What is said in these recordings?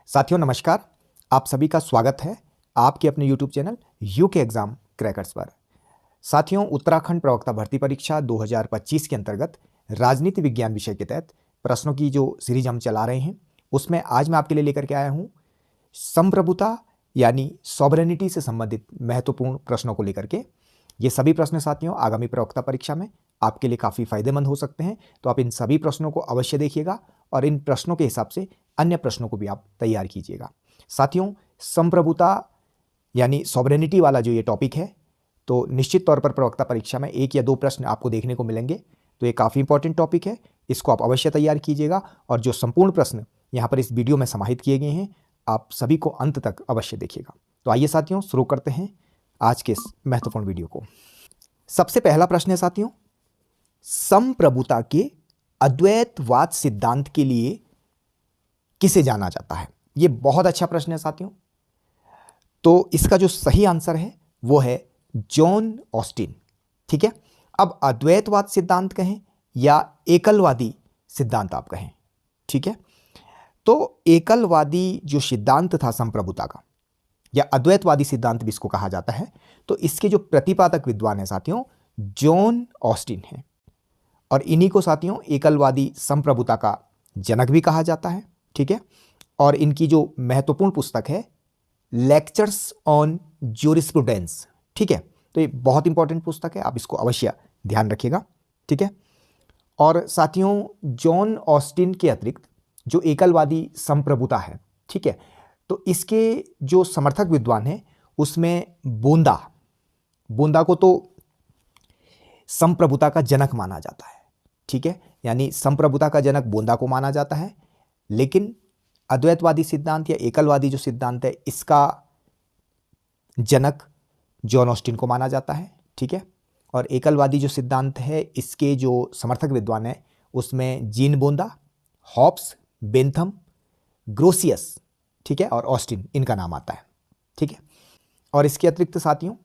साथियों नमस्कार, आप सभी का स्वागत है आपके अपने YouTube channel UK exam crackers पर। साथियों, उत्तराखंड प्रवक्ता भर्ती परीक्षा 2025 के अंतर्गत राजनीति विज्ञान विषय के तहत प्रश्नों की जो सीरीज हम चला रहे हैं उसमें आज मैं आपके लिए लेकर के आया हूं संप्रभुता यानी सॉवरेनिटी से संबंधित महत्वपूर्ण प्रश्नों को लेकर के। ये सभी प्रश्न साथियों आगामी प्रवक्ता परीक्षा में आपके लिए काफ़ी फायदेमंद हो सकते हैं, तो आप इन सभी प्रश्नों को अवश्य देखिएगा और इन प्रश्नों के हिसाब से अन्य प्रश्नों को भी आप तैयार कीजिएगा। साथियों, संप्रभुता यानी सॉवरेनिटी वाला जो ये टॉपिक है, तो निश्चित तौर पर प्रवक्ता परीक्षा में 1 या 2 प्रश्न आपको देखने को मिलेंगे, तो ये काफ़ी इंपॉर्टेंट टॉपिक है, इसको आप अवश्य तैयार कीजिएगा। और जो संपूर्ण प्रश्न यहाँ पर इस वीडियो में समाहित किए गए हैं, आप सभी को अंत तक अवश्य देखिएगा। तो आइए साथियों, शुरू करते हैं आज के इस महत्वपूर्ण वीडियो को। सबसे पहला प्रश्न है साथियों, संप्रभुता के अद्वैतवाद सिद्धांत के लिए किसे जाना जाता है? ये बहुत अच्छा प्रश्न है साथियों। तो इसका जो सही आंसर है वो है जॉन ऑस्टिन। ठीक है, अब अद्वैतवाद सिद्धांत कहें या एकलवादी सिद्धांत आप कहें, ठीक है, तो एकलवादी जो सिद्धांत था संप्रभुता का या अद्वैतवादी सिद्धांत भी इसको कहा जाता है, तो इसके जो प्रतिपादक विद्वान है साथियों जॉन ऑस्टिन है और इन्हीं को साथियों एकलवादी संप्रभुता का जनक भी कहा जाता है। ठीक है, और इनकी जो महत्वपूर्ण पुस्तक है लेक्चर्स ऑन ज्यूरिस्प्रूडेंस, ठीक है, तो ये बहुत इंपॉर्टेंट पुस्तक है, आप इसको अवश्य ध्यान रखिएगा। ठीक है, और साथियों जॉन ऑस्टिन के अतिरिक्त जो एकलवादी संप्रभुता है, ठीक है, तो इसके जो समर्थक विद्वान हैं उसमें बोंदा को तो संप्रभुता का जनक माना जाता है। ठीक है, यानी संप्रभुता का जनक बोंदा को माना जाता है, लेकिन अद्वैतवादी सिद्धांत या एकलवादी जो सिद्धांत है इसका जनक जॉन ऑस्टिन को माना जाता है। ठीक है, और एकलवादी जो सिद्धांत है इसके जो समर्थक विद्वान है उसमें जीन बोंदा, हॉब्स, बेंथम, ग्रोसियस, ठीक है, और ऑस्टिन, इनका नाम आता है। ठीक है, और इसके अतिरिक्त साथियों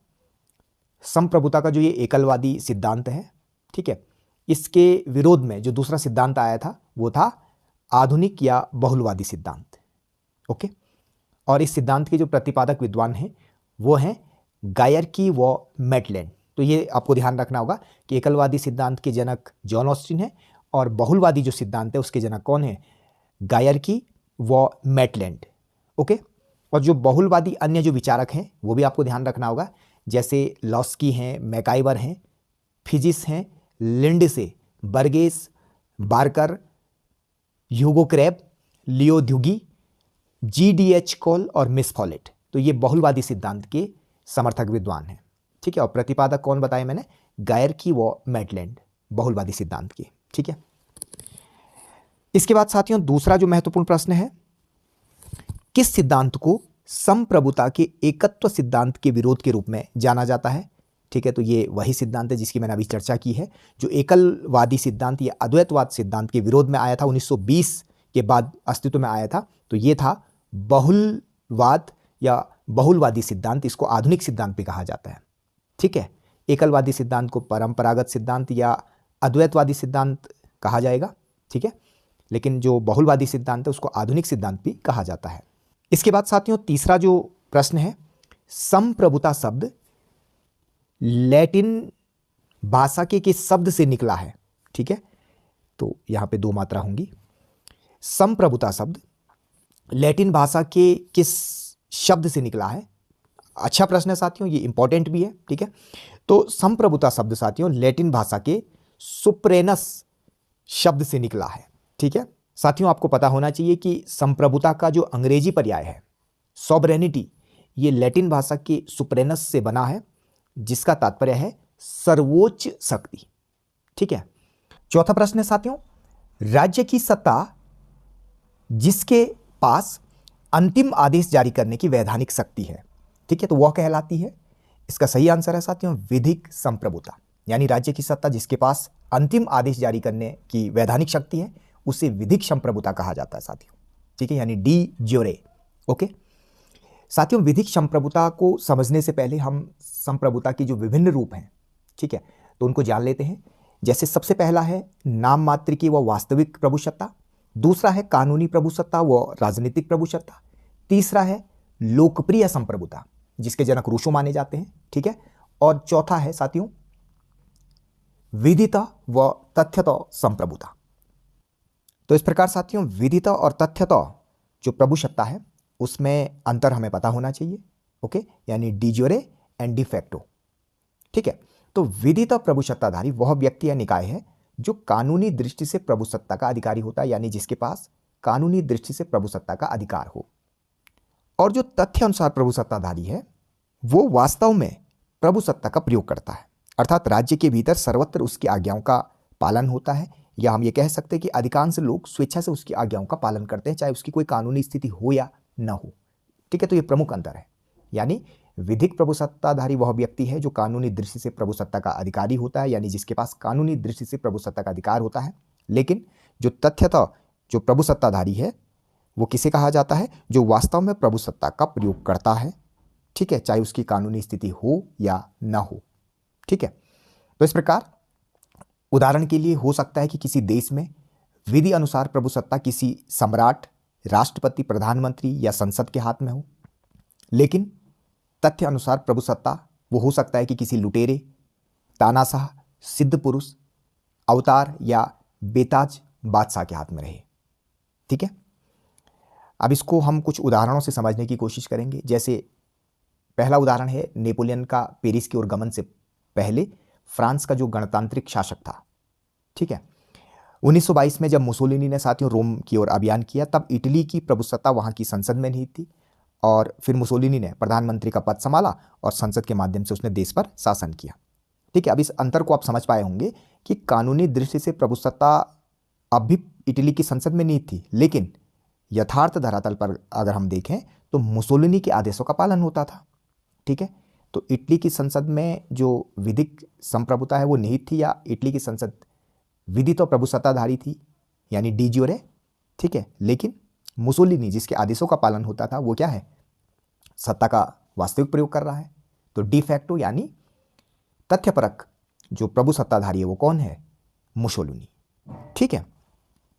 संप्रभुता का जो ये एकलवादी सिद्धांत है, ठीक है, इसके विरोध में जो दूसरा सिद्धांत आया था वो था आधुनिक या बहुलवादी सिद्धांत। ओके, और इस सिद्धांत के जो प्रतिपादक विद्वान हैं वो हैं गायरकी व मैटलैंड। तो ये आपको ध्यान रखना होगा कि एकलवादी सिद्धांत के जनक जॉन ऑस्टिन है और बहुलवादी जो सिद्धांत है उसके जनक कौन है? गायरकी व मैटलैंड। ओके, और जो बहुलवादी अन्य जो विचारक हैं वो भी आपको ध्यान रखना होगा, जैसे लॉस्की हैं, मैकाइवर हैं, फिजिस हैं, Lindsey, Burgess, Barker, Hugo Krabbe, लियो ड्यूगी, GDH कॉल और मिस फॉलेट। तो ये बहुलवादी सिद्धांत के समर्थक विद्वान हैं। ठीक है, और प्रतिपादक कौन बताए मैंने? गायरकी व मैटलैंड, बहुलवादी सिद्धांत के। ठीक है, इसके बाद साथियों दूसरा जो महत्वपूर्ण प्रश्न है, किस सिद्धांत को संप्रभुता के एकत्व सिद्धांत के विरोध के रूप में जाना जाता है? ठीक है, तो ये वही सिद्धांत है जिसकी मैंने अभी चर्चा की है, जो एकलवादी सिद्धांत या अद्वैतवाद सिद्धांत के विरोध में आया था, 1920 के बाद अस्तित्व में आया था। तो ये था बहुलवाद या बहुलवादी सिद्धांत, इसको आधुनिक सिद्धांत भी कहा जाता है। ठीक है, एकलवादी सिद्धांत को परंपरागत सिद्धांत या अद्वैतवादी सिद्धांत कहा जाएगा। ठीक है, लेकिन जो बहुलवादी सिद्धांत है उसको आधुनिक सिद्धांत भी कहा जाता है। इसके बाद साथियों तीसरा जो प्रश्न है, संप्रभुता शब्द लैटिन भाषा के किस शब्द से निकला है? ठीक है, तो यहां पे 2 मात्रा होंगी। संप्रभुता शब्द लैटिन भाषा के किस शब्द से निकला है? अच्छा प्रश्न है साथियों, ये इंपॉर्टेंट भी है। ठीक है, तो संप्रभुता शब्द साथियों लैटिन भाषा के सुप्रेनस शब्द से निकला है। ठीक है, साथियों आपको पता होना चाहिए कि संप्रभुता का जो अंग्रेजी पर्याय है सॉवरेनिटी, ये लैटिन भाषा के सुप्रेनस से बना है, जिसका तात्पर्य है सर्वोच्च शक्ति। ठीक है, चौथा प्रश्न है साथियों, राज्य की सत्ता जिसके पास अंतिम आदेश जारी करने की वैधानिक शक्ति है, ठीक है, तो वह कहलाती है, इसका सही आंसर है साथियों विधिक संप्रभुता। यानी राज्य की सत्ता जिसके पास अंतिम आदेश जारी करने की वैधानिक शक्ति है उसे विधिक संप्रभुता कहा जाता है साथियों। ठीक है, यानी डी ज्योरे। ओके साथियों, विधिक संप्रभुता को समझने से पहले हम संप्रभुता की जो विभिन्न रूप हैं, ठीक है, तो उनको जान लेते हैं। जैसे सबसे पहला है नाम मात्र की व वास्तविक प्रभुसत्ता, दूसरा है कानूनी प्रभुसत्ता व राजनीतिक प्रभुसत्ता, तीसरा है लोकप्रिय संप्रभुता, जिसके जनक रूसो माने जाते हैं, ठीक है। और चौथा है साथियों विदिता व तथ्यता संप्रभुता। तो इस प्रकार साथियों विदिता और तथ्यता जो प्रभुसत्ता है उसमें अंतर हमें पता होना चाहिए, ओके, यानी डिज्योरे एंड डिफैक्टो, ठीक है। तो विदिता प्रभुसत्ताधारी वह व्यक्ति या निकाय है जो कानूनी दृष्टि से प्रभुसत्ता का अधिकारी होता है, यानी जिसके पास कानूनी दृष्टि से प्रभुसत्ता का अधिकार हो। और जो तथ्य अनुसार प्रभुसत्ताधारी है वो वास्तव में प्रभुसत्ता का प्रयोग करता है, अर्थात राज्य के भीतर सर्वत्र उसकी आज्ञाओं का पालन होता है, या हम ये कह सकते हैं कि अधिकांश लोग स्वेच्छा से उसकी आज्ञाओं का पालन करते हैं, चाहे उसकी कोई कानूनी स्थिति हो या न हो, ठीक है। तो ये प्रमुख अंतर है, यानी विधिक प्रभुसत्ताधारी वह व्यक्ति है जो कानूनी दृष्टि से प्रभुसत्ता का अधिकारी होता है, यानी जिसके पास कानूनी दृष्टि से प्रभुसत्ता का अधिकार होता है। लेकिन जो तथ्यता जो प्रभुसत्ताधारी है वो किसे कहा जाता है, जो वास्तव में प्रभुसत्ता का प्रयोग करता है, ठीक है, चाहे उसकी कानूनी स्थिति हो या ना हो, ठीक है। तो इस प्रकार उदाहरण के लिए हो सकता है कि किसी देश में विधि अनुसार प्रभुसत्ता किसी सम्राट, राष्ट्रपति, प्रधानमंत्री या संसद के हाथ में हो, लेकिन तथ्य अनुसार प्रभुसत्ता वो हो सकता है कि किसी लुटेरे, तानाशाह, सिद्ध पुरुष, अवतार या बेताज बादशाह के हाथ में रहे, ठीक है। अब इसको हम कुछ उदाहरणों से समझने की कोशिश करेंगे। जैसे पहला उदाहरण है नेपोलियन का पेरिस की ओर गमन से पहले फ्रांस का जो गणतांत्रिक शासक था, ठीक है। 1922 में जब मुसोलिनी ने साथियों रोम की ओर अभियान किया, तब इटली की प्रभुसत्ता वहाँ की संसद में नहीं थी, और फिर मुसोलिनी ने प्रधानमंत्री का पद संभाला और संसद के माध्यम से उसने देश पर शासन किया, ठीक है। अब इस अंतर को आप समझ पाए होंगे कि कानूनी दृष्टि से प्रभुसत्ता अब भी इटली की संसद में नहीं थी, लेकिन यथार्थ धरातल पर अगर हम देखें तो मुसोलिनी के आदेशों का पालन होता था, ठीक है। तो इटली की संसद में जो विधिक संप्रभुता है वो निहित थी, या इटली की संसद विधि तो प्रभुसत्ताधारी थी, यानी डी ज्यूरे, ठीक है। लेकिन मुसोलिनी जिसके आदेशों का पालन होता था वो क्या है, सत्ता का वास्तविक प्रयोग कर रहा है। तो डी फैक्टो यानी तथ्यपरक जो प्रभुसत्ताधारी है वो कौन है, मुसोलिनी, ठीक है।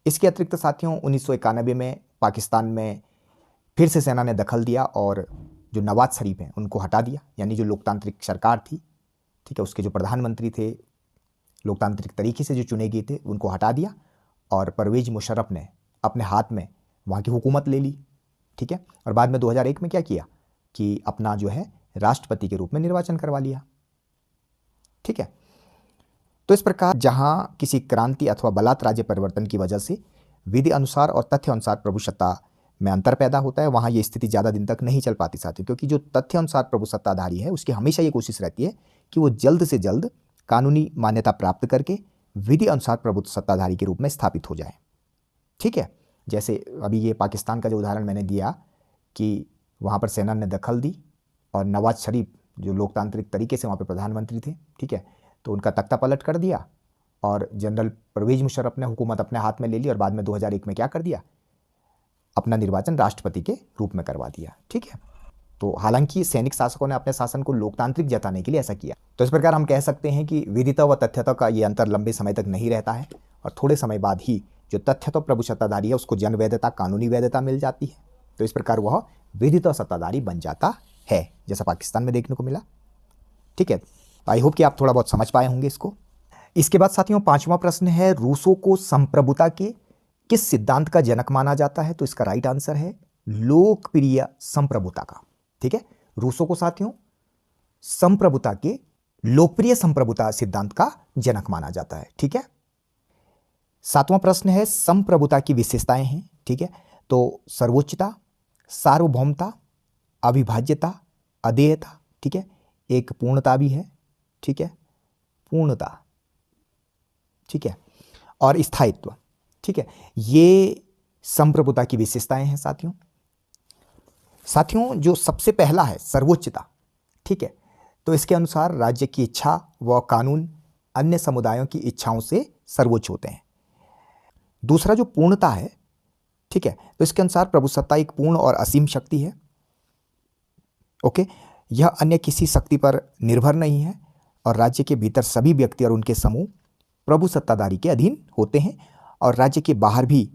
इसके अतिरिक्त साथियों 1991 में पाकिस्तान में फिर से सेना ने दखल दिया और जो नवाज शरीफ हैं उनको हटा दिया, यानी जो लोकतांत्रिक सरकार थी, ठीक है, उसके जो प्रधानमंत्री थे लोकतांत्रिक तरीके से जो चुने गए थे उनको हटा दिया, और परवेज मुशर्रफ ने अपने हाथ में वहाँ की हुकूमत ले ली, ठीक है। और बाद में 2001 में क्या किया कि अपना जो है राष्ट्रपति के रूप में निर्वाचन करवा लिया, ठीक है। तो इस प्रकार जहाँ किसी क्रांति अथवा बलात् राज्य परिवर्तन की वजह से विधि अनुसार और तथ्य अनुसार प्रभुसत्ता में अंतर पैदा होता है, वहाँ ये स्थिति ज़्यादा दिन तक नहीं चल पाती साथियों, क्योंकि जो तथ्य अनुसार प्रभुसत्ताधारी है उसकी हमेशा ये कोशिश रहती है कि वो जल्द से जल्द कानूनी मान्यता प्राप्त करके विधि अनुसार प्रभुसत्ताधारी के रूप में स्थापित हो जाए, ठीक है। जैसे अभी ये पाकिस्तान का जो उदाहरण मैंने दिया कि वहाँ पर सेना ने दखल दी और नवाज शरीफ जो लोकतांत्रिक तरीके से वहाँ पर प्रधानमंत्री थे, ठीक है, तो उनका तख्ता पलट कर दिया और जनरल परवेज मुशर्रफ ने हुकूमत अपने हाथ में ले ली, और बाद में 2001 में क्या कर दिया, अपना निर्वाचन राष्ट्रपति के रूप में करवा दिया, ठीक है। तो हालांकि सैनिक शासकों ने अपने शासन को लोकतांत्रिक जताने के लिए ऐसा किया। तो इस प्रकार हम कह सकते हैं कि विधिता व तथ्यता का ये अंतर लंबे समय तक नहीं रहता है, और थोड़े समय बाद ही जो तथ्यता प्रभुसत्ताधारी है उसको जन वैधता, कानूनी वैधता मिल जाती है, तो इस प्रकार वह विधिता सत्ताधारी बन जाता है, जैसा पाकिस्तान में देखने को मिला, ठीक है। आई होप कि आप थोड़ा बहुत समझ पाए होंगे इसको। इसके बाद साथियों 5वां प्रश्न है, रूसो को संप्रभुता के किस सिद्धांत का जनक माना जाता है? तो इसका राइट आंसर है लोकप्रिय संप्रभुता का, ठीक है। रूसो को साथियों संप्रभुता के लोकप्रिय संप्रभुता सिद्धांत का जनक माना जाता है, ठीक है। 7वां प्रश्न है, संप्रभुता की विशेषताएं हैं, ठीक है। तो सर्वोच्चता, सार्वभौमता, अविभाज्यता, अदेयता, ठीक है, एक पूर्णता भी है, ठीक है, पूर्णता, ठीक है, और स्थायित्व, ठीक है। ये संप्रभुता की विशेषताएं हैं साथियों। साथियों जो सबसे पहला है सर्वोच्चता, ठीक है, तो इसके अनुसार राज्य की इच्छा व कानून अन्य समुदायों की इच्छाओं से सर्वोच्च होते हैं। दूसरा जो पूर्णता है, ठीक है, तो इसके अनुसार प्रभुसत्ता एक पूर्ण और असीम शक्ति है, ओके, यह अन्य किसी शक्ति पर निर्भर नहीं है, और राज्य के भीतर सभी व्यक्ति और उनके समूह प्रभुसत्ताधारी के अधीन होते हैं, और राज्य के बाहर भी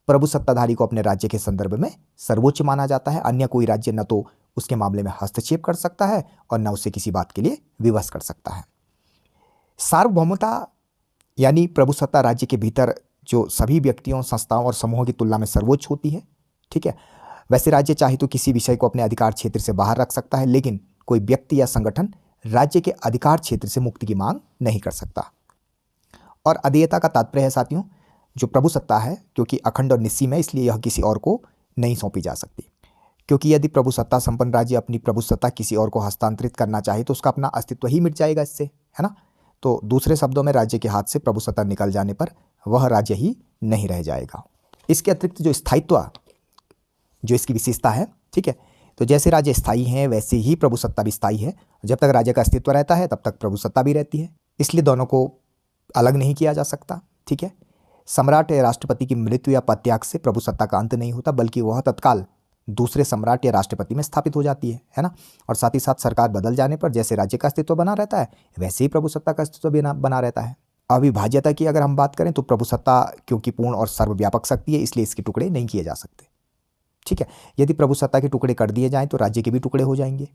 प्रभु सत्ताधारी को अपने राज्य के संदर्भ में सर्वोच्च माना जाता है। अन्य कोई राज्य न तो उसके मामले में हस्तक्षेप कर सकता है और न उसे किसी बात के लिए विवश कर सकता है। सार्वभौमता यानी प्रभु सत्ता राज्य के भीतर जो सभी व्यक्तियों, संस्थाओं और समूहों की तुलना में सर्वोच्च होती है। ठीक है, वैसे राज्य चाहे तो किसी विषय को अपने अधिकार क्षेत्र से बाहर रख सकता है, लेकिन कोई व्यक्ति या संगठन राज्य के अधिकार क्षेत्र से मुक्ति की मांग नहीं कर सकता। और अधेयता का तात्पर्य है साथियों, जो प्रभु सत्ता है क्योंकि अखंड और निस्सीम है, इसलिए यह किसी और को नहीं सौंपी जा सकती। क्योंकि यदि प्रभु सत्ता संपन्न राज्य अपनी प्रभु सत्ता किसी और को हस्तांतरित करना चाहे तो उसका अपना अस्तित्व ही मिट जाएगा इससे, है ना। तो दूसरे शब्दों में राज्य के हाथ से प्रभु सत्ता निकल जाने पर वह राज्य ही नहीं रह जाएगा। इसके अतिरिक्त जो स्थायित्व, जो इसकी विशेषता है, ठीक है, तो जैसे राज्य स्थायी हैं वैसे ही प्रभु सत्ता भी स्थायी है। जब तक राज्य का अस्तित्व रहता है तब तक प्रभु सत्ता भी रहती है, इसलिए दोनों को अलग नहीं किया जा सकता। ठीक है, सम्राट या राष्ट्रपति की मृत्यु या पदत्याग से प्रभु सत्ता का अंत नहीं होता, बल्कि वह तत्काल दूसरे सम्राट या राष्ट्रपति में स्थापित हो जाती है ना। और साथ ही साथ सरकार बदल जाने पर जैसे राज्य का अस्तित्व बना रहता है वैसे ही प्रभु सत्ता का अस्तित्व भी बना रहता है। अविभाज्यता की अगर हम बात करें तो प्रभु सत्ता क्योंकि पूर्ण और सर्वव्यापक शक्ति है, इसलिए इसके टुकड़े नहीं किए जा सकते। ठीक है, यदि प्रभु सत्ता के टुकड़े कर दिए जाएं तो राज्य के भी टुकड़े हो जाएंगे।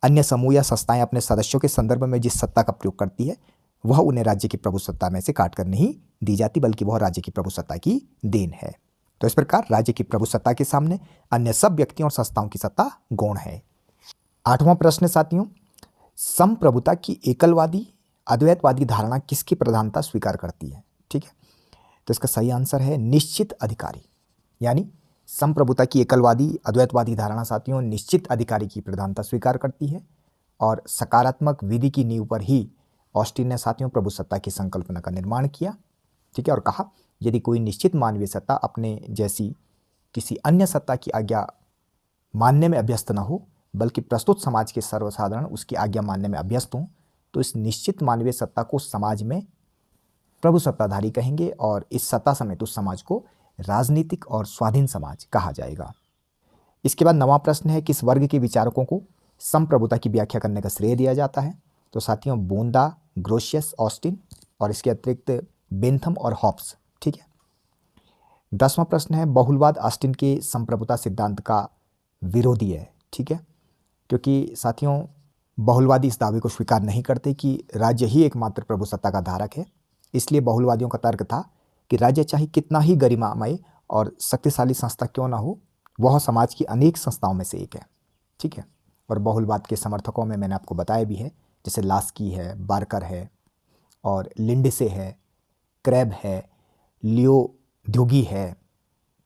अन्य समूह या संस्थाएं अपने सदस्यों के संदर्भ में जिस सत्ता का प्रयोग करती है वह उन्हें राज्य की प्रभु सत्ता में से काट कर नहीं दी जाती, बल्कि वह राज्य की प्रभु सत्ता की देन है। तो इस प्रकार राज्य की प्रभु सत्ता के सामने अन्य सब व्यक्तियों और संस्थाओं की सत्ता गौण है। 8वां प्रश्न साथियों, संप्रभुता की एकलवादी अद्वैतवादी धारणा किसकी प्रधानता स्वीकार करती है? ठीक है, तो इसका सही आंसर है निश्चित अधिकारी। यानी संप्रभुता की एकलवादी अद्वैतवादी धारणा साथियों निश्चित अधिकारी की प्रधानता स्वीकार करती है। और सकारात्मक विधि की नींव पर ही ऑस्टिन ने साथियों प्रभु सत्ता की संकल्पना का निर्माण किया। ठीक है, और कहा यदि कोई निश्चित मानवीय सत्ता अपने जैसी किसी अन्य सत्ता की आज्ञा मानने में अभ्यस्त न हो, बल्कि प्रस्तुत समाज के सर्वसाधारण उसकी आज्ञा मानने में अभ्यस्त हों, तो इस निश्चित मानवीय सत्ता को समाज में प्रभु सत्ताधारी कहेंगे और इस सत्ता समेत उस समाज को राजनीतिक और स्वाधीन समाज कहा जाएगा। इसके बाद 9वां प्रश्न है, किस वर्ग के विचारकों को संप्रभुता की व्याख्या करने का श्रेय दिया जाता है? तो साथियों बोंदा, ग्रोशियस, ऑस्टिन और इसके अतिरिक्त बेंथम और हॉब्स। ठीक है, 10वां प्रश्न है, बहुलवाद ऑस्टिन के संप्रभुता सिद्धांत का विरोधी है। ठीक है, क्योंकि साथियों बहुलवादी इस दावे को स्वीकार नहीं करते कि राज्य ही एकमात्र प्रभु सत्ता का धारक है। इसलिए बहुलवादियों का तर्क था कि राज्य चाहे कितना ही गरिमामय और शक्तिशाली संस्था क्यों ना हो, वह समाज की अनेक संस्थाओं में से एक है। ठीक है, और बहुलवाद के समर्थकों में मैंने आपको बताया भी है, जैसे लास्की है, बार्कर है और लिंडसे है, क्रैब है, लियो ड्यूगी है।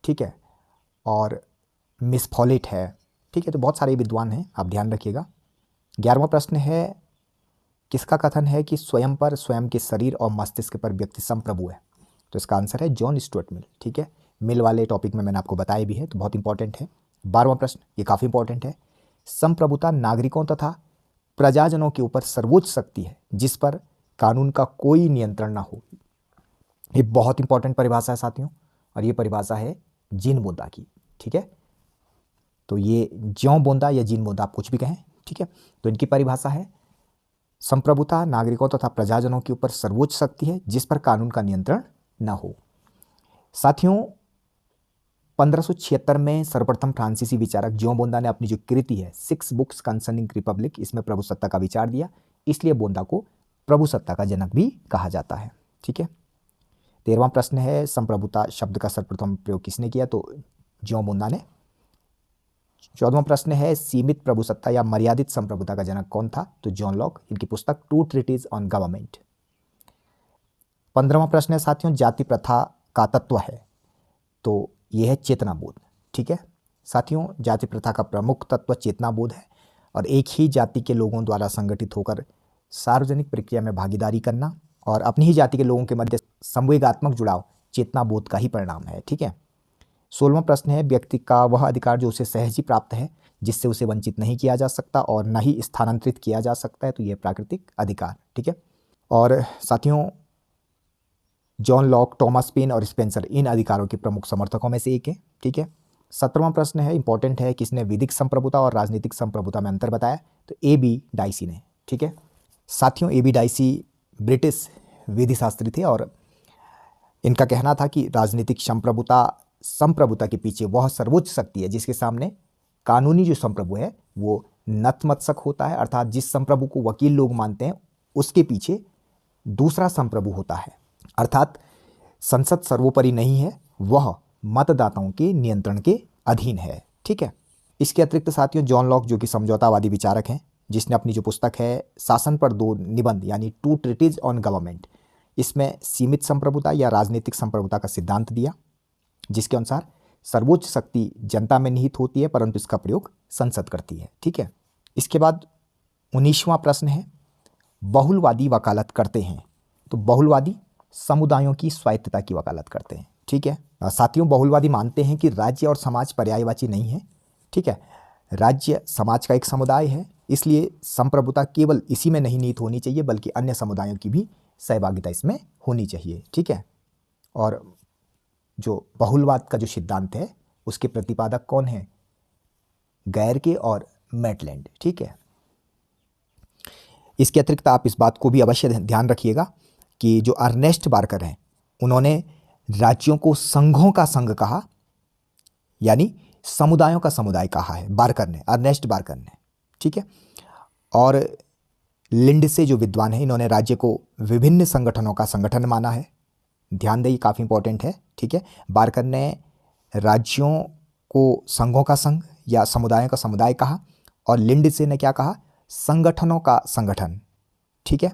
ठीक है, और मिस फॉलेट है। ठीक है, तो बहुत सारे विद्वान हैं, आप ध्यान रखिएगा। 11वां प्रश्न है, किसका कथन है कि स्वयं पर, स्वयं के शरीर और मस्तिष्क पर व्यक्ति संप्रभु है? तो इसका आंसर है जॉन स्टुअर्ट मिल। ठीक है, मिल वाले टॉपिक में मैंने आपको बताया भी है, तो बहुत इंपॉर्टेंट है। 12वां प्रश्न, ये काफ़ी इंपॉर्टेंट है, संप्रभुता नागरिकों तथा प्रजाजनों के ऊपर सर्वोच्च शक्ति है जिस पर कानून का कोई नियंत्रण ना हो। ये बहुत इंपॉर्टेंट परिभाषा है साथियों, और ये परिभाषा है जीन बोंदा की। ठीक है, तो ये ज्यों बोंदा या जीन बोंदा आप कुछ भी कहें। ठीक है, तो इनकी परिभाषा है संप्रभुता नागरिकों तथा प्रजाजनों के ऊपर सर्वोच्च शक्ति है जिस पर कानून का नियंत्रण न हो। साथियों 1576 में सर्वप्रथम फ्रांसीसी विचारक ज्यों बोंदा ने अपनी जो कृति है 6 बुक्स कंसर्निंग रिपब्लिक, इसमें प्रभु सत्ता का विचार दिया, इसलिए बोंदा को प्रभु सत्ता का जनक भी कहा जाता है। ठीक है, 13वां प्रश्न है, संप्रभुता शब्द का सर्वप्रथम प्रयोग किसने किया? तो ज्यों बोंदा ने। 14वां प्रश्न है, सीमित प्रभु सत्ता या मर्यादित संप्रभुता का जनक कौन था? तो जॉन लॉक, इनकी पुस्तक 2 ट्रीटीज ऑन गवर्नमेंट। 15वां प्रश्न है साथियों, जाति प्रथा का तत्व है? तो यह है चेतनाबोध। ठीक है साथियों, जाति प्रथा का प्रमुख तत्व चेतनाबोध है और एक ही जाति के लोगों द्वारा संगठित होकर सार्वजनिक प्रक्रिया में भागीदारी करना और अपनी ही जाति के लोगों के मध्य संवेगात्मक जुड़ाव चेतनाबोध का ही परिणाम है। ठीक है, 16वां प्रश्न है, व्यक्ति का वह अधिकार जो उसे सहज ही प्राप्त है जिससे उसे वंचित नहीं किया जा सकता और न ही स्थानांतरित किया जा सकता है, तो यह प्राकृतिक अधिकार। ठीक है, और साथियों जॉन लॉक, थॉमस पेन और स्पेंसर इन अधिकारों के प्रमुख समर्थकों में से एक है। ठीक है, 17वां प्रश्न है, इंपॉर्टेंट है, किसने विधिक संप्रभुता और राजनीतिक संप्रभुता में अंतर बताया? तो AB डाइसी ने। ठीक है साथियों, AB डाइसी ब्रिटिश विधि शास्त्री थे और इनका कहना था कि राजनीतिक संप्रभुता संप्रभुता के पीछे वह सर्वोच्च शक्ति है जिसके सामने कानूनी जो संप्रभु है वो नतमस्तक होता है, अर्थात जिस संप्रभु को वकील लोग मानते हैं उसके पीछे दूसरा संप्रभु होता है, अर्थात संसद सर्वोपरि नहीं है, वह मतदाताओं के नियंत्रण के अधीन है। ठीक है। इसके अतिरिक्त साथियों जॉन लॉक जो कि समझौतावादी विचारक हैं, जिसने अपनी जो पुस्तक है शासन पर 2 निबंध यानी 2 ट्रीटीज ऑन गवर्नमेंट, इसमें सीमित संप्रभुता या राजनीतिक संप्रभुता का सिद्धांत दिया, जिसके अनुसार सर्वोच्च शक्ति जनता में निहित होती है परंतु इसका प्रयोग संसद करती है। ठीक है। इसके बाद 19वां प्रश्न है, बहुलवादी वकालत करते हैं। तो बहुलवादी समुदायों की स्वायत्तता की वकालत करते हैं। ठीक है। साथियों बहुलवादी मानते हैं कि राज्य और समाज पर्यायवाची नहीं है। ठीक है। राज्य समाज का एक समुदाय है, इसलिए संप्रभुता केवल इसी में नहीं निहित होनी चाहिए बल्कि अन्य समुदायों की भी सहभागिता इसमें होनी चाहिए। ठीक है। और जो बहुलवाद का जो सिद्धांत है उसके प्रतिपादक कौन है? गैरके और मैटलैंड। ठीक है। इसके अतिरिक्त आप इस बात को भी अवश्य ध्यान रखिएगा कि जो अर्नेस्ट बार्कर हैं उन्होंने राज्यों को संघों का संघ कहा, यानी समुदायों का समुदाय कहा है बार्कर ने, अर्नेस्ट बार्कर ने। ठीक है। और लिंडसे जो विद्वान है इन्होंने राज्य को विभिन्न संगठनों का संगठन माना है। ध्यान दें, ये काफ़ी इंपॉर्टेंट है। ठीक है। बार्कर ने राज्यों को संघों का संघ या समुदायों का समुदाय कहा और लिंडसे ने क्या कहा? संगठनों का संगठन। ठीक है।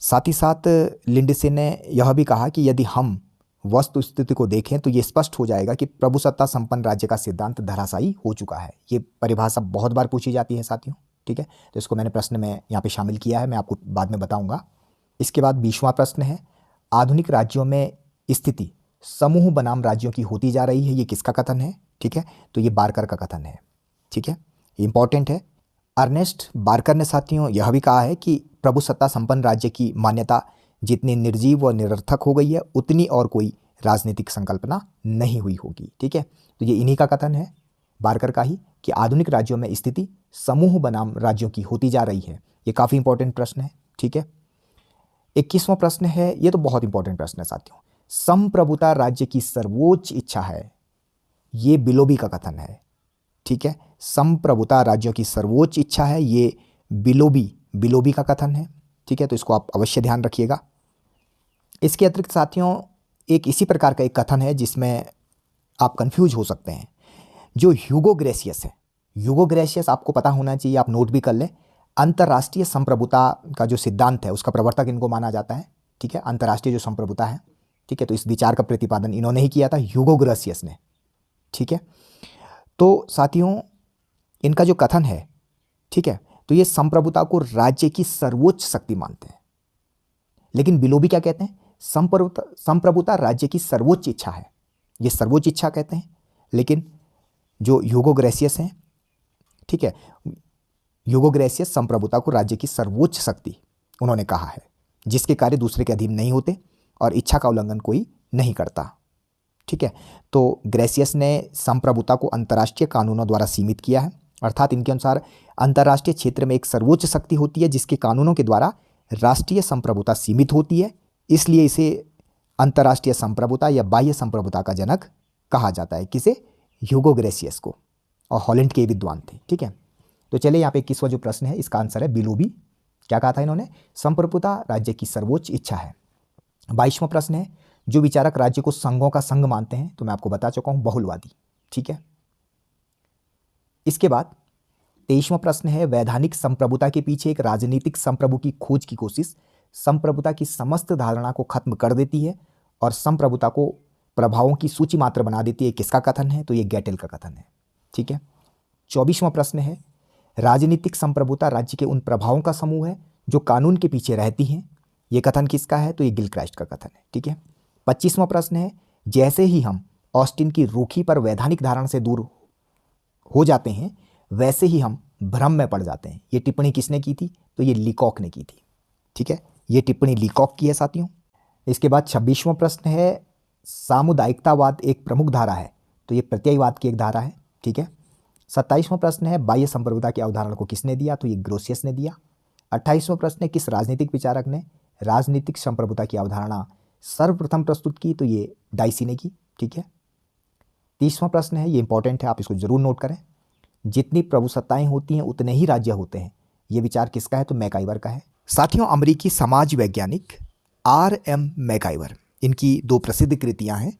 साथ ही साथ लिंडसे ने यह भी कहा कि यदि हम वस्तु स्थिति को देखें तो ये स्पष्ट हो जाएगा कि प्रभुसत्ता संपन्न राज्य का सिद्धांत धराशायी हो चुका है। ये परिभाषा बहुत बार पूछी जाती है साथियों। ठीक है। तो इसको मैंने प्रश्न में यहाँ पे शामिल किया है, मैं आपको बाद में बताऊंगा। इसके बाद 20वां प्रश्न है, आधुनिक राज्यों में स्थिति समूह बनाम राज्यों की होती जा रही है, ये किसका कथन है? ठीक है। तो ये बार्कर का कथन है। ठीक है। इंपॉर्टेंट है। अर्नेस्ट बार्कर ने साथियों यह भी कहा है कि प्रभुसत्ता संपन्न राज्य की मान्यता जितनी निर्जीव व निरर्थक हो गई है उतनी और कोई राजनीतिक संकल्पना नहीं हुई होगी। ठीक है। तो ये इन्हीं का कथन है, बार्कर का ही, कि आधुनिक राज्यों में स्थिति समूह बनाम राज्यों की होती जा रही है। ये काफ़ी इंपॉर्टेंट प्रश्न है। ठीक है। 21वां प्रश्न है, ये तो बहुत इंपॉर्टेंट प्रश्न है साथियों, संप्रभुता राज्य की सर्वोच्च इच्छा है, ये बिलोबी का कथन है। ठीक है। संप्रभुता राज्यों की सर्वोच्च इच्छा है, ये बिलोबी का कथन है। ठीक है। तो इसको आप अवश्य ध्यान रखिएगा। इसके अतिरिक्त साथियों एक इसी प्रकार का एक कथन है जिसमें आप कंफ्यूज हो सकते हैं, जो ह्यूगो ग्रेशियस है। ह्यूगो ग्रेशियस आपको पता होना चाहिए, आप नोट भी कर लें। अंतर्राष्ट्रीय संप्रभुता का जो सिद्धांत है उसका प्रवर्तक इनको माना जाता है। ठीक है। अंतर्राष्ट्रीय जो संप्रभुता है, ठीक है, तो इस विचार का प्रतिपादन इन्होंने ही किया था, ह्यूगो ग्रेशियस ने। ठीक है। तो साथियों इनका जो कथन है, ठीक है, तो ये संप्रभुता को राज्य की सर्वोच्च शक्ति मानते हैं। लेकिन बिलोबी क्या कहते हैं? संप्रभुता राज्य की सर्वोच्च इच्छा है, ये सर्वोच्च इच्छा कहते हैं। लेकिन जो ह्यूगो ग्रेशियस हैं, ठीक है, ह्यूगो ग्रेशियस संप्रभुता को राज्य की सर्वोच्च शक्ति उन्होंने कहा है, जिसके कार्य दूसरे के अधीन नहीं होते और इच्छा का उल्लंघन कोई नहीं करता। ठीक है। तो ग्रेशियस ने संप्रभुता को अंतर्राष्ट्रीय कानूनों द्वारा सीमित किया है, अर्थात इनके अनुसार अंतर्राष्ट्रीय क्षेत्र में एक सर्वोच्च शक्ति होती है जिसके कानूनों के द्वारा राष्ट्रीय संप्रभुता सीमित होती है, इसलिए इसे अंतर्राष्ट्रीय संप्रभुता या बाह्य संप्रभुता का जनक कहा जाता है। किसे? ह्यूगो ग्रेशियस को। और हॉलैंड के विद्वान थे। ठीक है। तो चलिए यहाँ पे 21वां जो प्रश्न है इसका आंसर है बिलोबी। क्या कहा था इन्होंने? संप्रभुता राज्य की सर्वोच्च इच्छा है। 22वां प्रश्न है, जो विचारक राज्य को संघों का संघ मानते हैं, तो मैं आपको बता चुका हूं, बहुलवादी। ठीक है। इसके बाद 23वां प्रश्न है, वैधानिक संप्रभुता के पीछे एक राजनीतिक संप्रभु की खोज की कोशिश संप्रभुता की समस्त धारणा को खत्म कर देती है और संप्रभुता को प्रभावों की सूची मात्र बना देती है। किसका कथन है? तो ये गैटेल का कथन है। ठीक है। 24वां प्रश्न है, राजनीतिक संप्रभुता राज्य के उन प्रभावों का समूह है जो कानून के पीछे रहती हैं। ये कथन किसका है? तो ये गिलक्राइस्ट का कथन है। ठीक है। 25वां प्रश्न है, जैसे ही हम ऑस्टिन की रूखी पर वैधानिक धारणा से दूर हो जाते हैं वैसे ही हम भ्रम में पड़ जाते हैं। ये टिप्पणी किसने की थी? तो ये लीकॉक ने की थी। ठीक है। ये टिप्पणी लीकॉक की है साथियों। इसके बाद 26वां प्रश्न है, सामुदायिकतावाद एक प्रमुख धारा है, तो ये प्रत्ययवाद की एक धारा है। ठीक है। 27वां प्रश्न है, बाह्य संप्रभुता की अवधारणा को किसने दिया? तो ये ग्रोशियस ने दिया। 28वां प्रश्न है, किस राजनीतिक विचारक ने राजनीतिक संप्रभुता की अवधारणा सर्वप्रथम प्रस्तुत की? तो ये डाइसी ने की। ठीक है। 30वां प्रश्न है, ये इंपॉर्टेंट है, आप इसको जरूर नोट करें। जितनी प्रभुसत्ताएं होती हैं उतने ही राज्य होते हैं। ये विचार किसका है? तो मैकाइवर का है। साथियों, अमेरिकी समाज वैज्ञानिक R.M. मैकाइवर, इनकी दो प्रसिद्ध कृतियां हैं,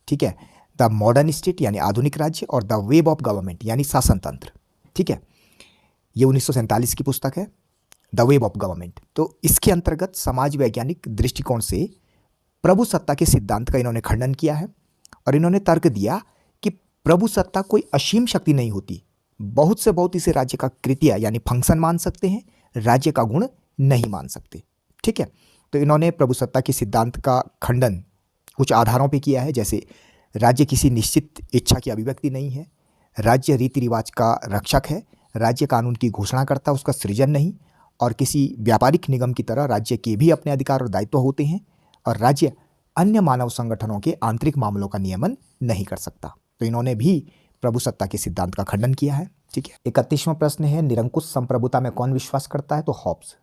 ठीक है, द मॉडर्न स्टेट यानी आधुनिक राज्य और द वेब ऑफ गवर्नमेंट यानी शासन तंत्र, ठीक है। ये 1947 की पुस्तक है, द वेब ऑफ गवर्नमेंट। तो इसके अंतर्गत समाज वैज्ञानिक दृष्टिकोण से प्रभुसत्ता के सिद्धांत का इन्होंने खंडन किया है और इन्होंने तर्क दिया कि प्रभुसत्ता कोई असीम शक्ति नहीं होती, बहुत से बहुत इसे राज्य का कृत्य यानी फंक्शन मान सकते हैं, राज्य का गुण नहीं मान सकते, ठीक है। तो इन्होंने प्रभुसत्ता के सिद्धांत का खंडन कुछ आधारों पे किया है, जैसे राज्य किसी निश्चित इच्छा की अभिव्यक्ति नहीं है, राज्य रीति रिवाज का रक्षक है, राज्य कानून की घोषणा करता, उसका सृजन नहीं, और किसी व्यापारिक निगम की तरह राज्य के भी अपने अधिकार और दायित्व होते हैं, और राज्य अन्य मानव संगठनों के आंतरिक मामलों का नियमन नहीं कर सकता। तो इन्होंने भी प्रभुसत्ता के सिद्धांत का खंडन किया है, ठीक है। 31वां प्रश्न है, निरंकुश संप्रभुता में कौन विश्वास करता है? तो हॉब्स।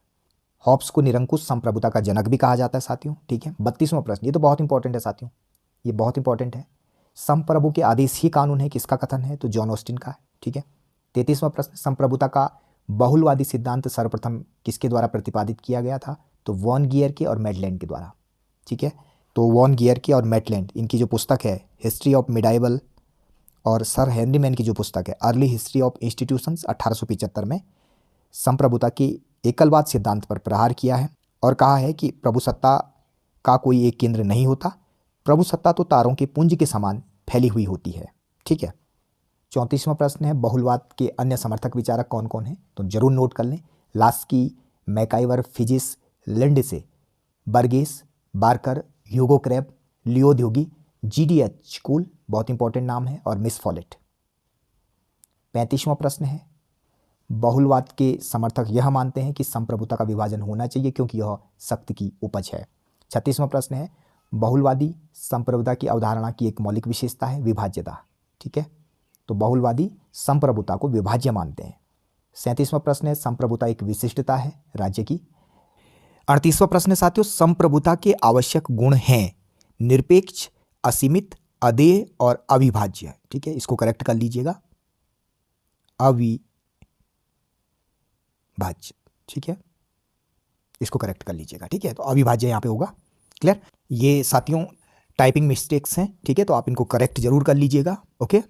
हॉब्स को निरंकुश संप्रभुता का जनक भी कहा जाता है साथियों, ठीक है। 32वां प्रश्न, ये तो बहुत इंपॉर्टेंट है साथियों, ये बहुत इंपॉर्टेंट है। संप्रभु के आदेश ही कानून है, किसका कथन है? तो जॉन ऑस्टिन का है, ठीक है। 33वां प्रश्न, संप्रभुता का बहुलवादी सिद्धांत सर्वप्रथम किसके द्वारा प्रतिपादित किया गया था? तो वॉन गियर के और मेटलैंड के द्वारा, ठीक है। तो वॉन गियर के और मेटलैंड, इनकी जो पुस्तक है हिस्ट्री ऑफ मिडाइवल, और सर हेनरी मैन की जो पुस्तक है अर्ली हिस्ट्री ऑफ इंस्टीट्यूशंस 1875 में संप्रभुता की एकलवाद सिद्धांत पर प्रहार किया है और कहा है कि प्रभुसत्ता का कोई एक केंद्र नहीं होता, प्रभुसत्ता तो तारों के पुंज के समान फैली हुई होती है, ठीक है। 34वां प्रश्न है, बहुलवाद के अन्य समर्थक विचारक कौन कौन हैं? तो जरूर नोट कर लें। Laski, MacIver, Figgis, Lindsay, Burgess, Barker, Hugo Krabbe, Leo Duguit, GDH Cole, बहुत इंपॉर्टेंट नाम है, और मिस फॉलेट। 35वां प्रश्न है, बहुलवाद के समर्थक यह मानते हैं कि संप्रभुता का विभाजन होना चाहिए क्योंकि यह शक्ति की उपज है। 36वां प्रश्न है, बहुलवादी संप्रभुता की अवधारणा की एक मौलिक विशेषता है विभाज्यता, ठीक है। तो बहुलवादी संप्रभुता को विभाज्य मानते हैं। 37वां प्रश्न है, संप्रभुता एक विशिष्टता है राज्य की। 38वां प्रश्न है साथियों, संप्रभुता के आवश्यक गुण हैं निरपेक्ष, असीमित, अदेय और अविभाज्य, ठीक है। इसको करेक्ट कर लीजिएगा, अविभाज्य, ठीक है, इसको करेक्ट कर लीजिएगा, ठीक है। तो अविभाज्य यहां पे होगा, क्लियर। ये साथियों टाइपिंग मिस्टेक्स हैं, ठीक है, तो आप इनको करेक्ट जरूर कर लीजिएगा, ओके।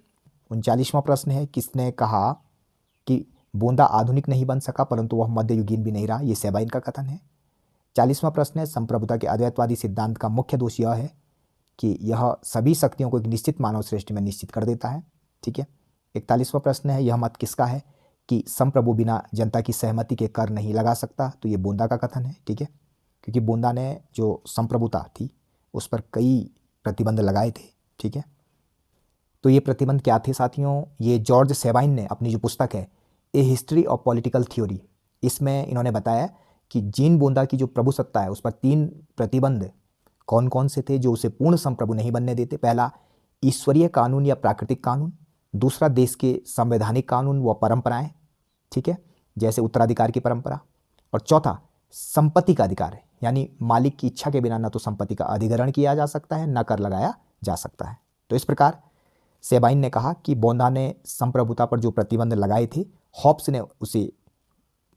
39वां प्रश्न है, किसने कहा कि बोंदा आधुनिक नहीं बन सका परंतु वह मध्ययुगीन भी नहीं रहा? ये सेबाइन का कथन है। 40वां प्रश्न है, संप्रभुता के अद्वैतवादी सिद्धांत का मुख्य दोष यह है कि यह सभी शक्तियों को एक निश्चित मानव श्रेष्ठी में निश्चित कर देता है, ठीक है। 41वां प्रश्न है, यह मत किसका है कि संप्रभु बिना जनता की सहमति के कर नहीं लगा सकता? तो ये बोंदा का कथन है, ठीक है, क्योंकि बोंदा ने जो संप्रभुता थी उस पर कई प्रतिबंध लगाए थे, ठीक है। तो ये प्रतिबंध क्या थे साथियों? ये जॉर्ज सेबाइन ने अपनी जो पुस्तक है ए हिस्ट्री ऑफ पॉलिटिकल थ्योरी, इसमें इन्होंने बताया कि जीन बोंदा की जो प्रभुसत्ता है उस पर 3 प्रतिबंध कौन कौन से थे जो उसे पूर्ण संप्रभु नहीं बनने देते। पहला, ईश्वरीय कानून या प्राकृतिक कानून। दूसरा, देश के संवैधानिक कानून व परंपराएं, ठीक है, जैसे उत्तराधिकार की परंपरा। और चौथा, संपत्ति का अधिकार है, यानी मालिक की इच्छा के बिना न तो संपत्ति का अधिग्रहण किया जा सकता है न कर लगाया जा सकता है। तो इस प्रकार सेबाइन ने कहा कि बोंदा ने संप्रभुता पर जो प्रतिबंध लगाए थे हॉब्स ने उसे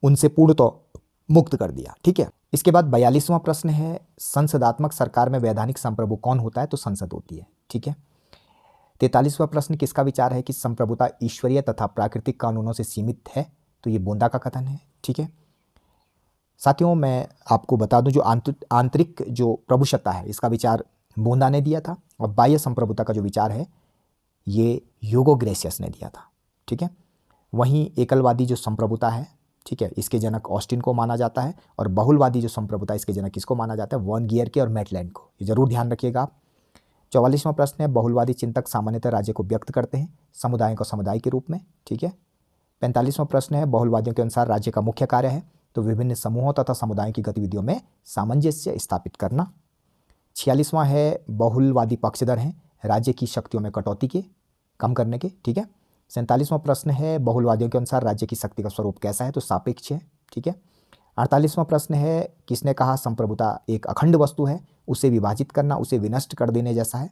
उनसे पूर्णतः मुक्त कर दिया, ठीक है। इसके बाद 42वां प्रश्न है, संसदात्मक सरकार में वैधानिक संप्रभु कौन होता है? तो संसद होती है, ठीक है। 43वां प्रश्न, किसका विचार है कि संप्रभुता ईश्वरीय तथा प्राकृतिक कानूनों से सीमित है? तो ये बोंदा का कथन है, ठीक है। साथियों मैं आपको बता दूं, जो आंतरिक जो प्रभुसत्ता है इसका विचार बोंदा ने दिया था, और बाह्य संप्रभुता का जो विचार है ये ह्यूगो ग्रेशियस ने दिया था, ठीक है। वहीं एकलवादी जो संप्रभुता है, ठीक है, इसके जनक ऑस्टिन को माना जाता है, और बहुलवादी जो संप्रभुता इसके जनक किसको माना जाता है? वॉन गियर के और मेटलैंड को, ये जरूर ध्यान रखिएगा आप। 44वां प्रश्न है, बहुलवादी चिंतक सामान्यतः राज्य को व्यक्त करते हैं समुदाय को समुदाय के रूप में, ठीक है। 45वां प्रश्न है, बहुलवादियों के अनुसार राज्य का मुख्य कार्य है तो विभिन्न समूहों तथा समुदायों की गतिविधियों में सामंजस्य स्थापित करना। 46वां है, बहुलवादी पक्षधर हैं राज्य की शक्तियों में कटौती के कम करने के, ठीक है। 47वां प्रश्न है, बहुलवादियों के अनुसार राज्य की शक्ति का स्वरूप कैसा है? तो सापेक्ष है, ठीक है। 48वां प्रश्न है, किसने कहा संप्रभुता एक अखंड वस्तु है, उसे विभाजित करना उसे विनष्ट कर देने जैसा है?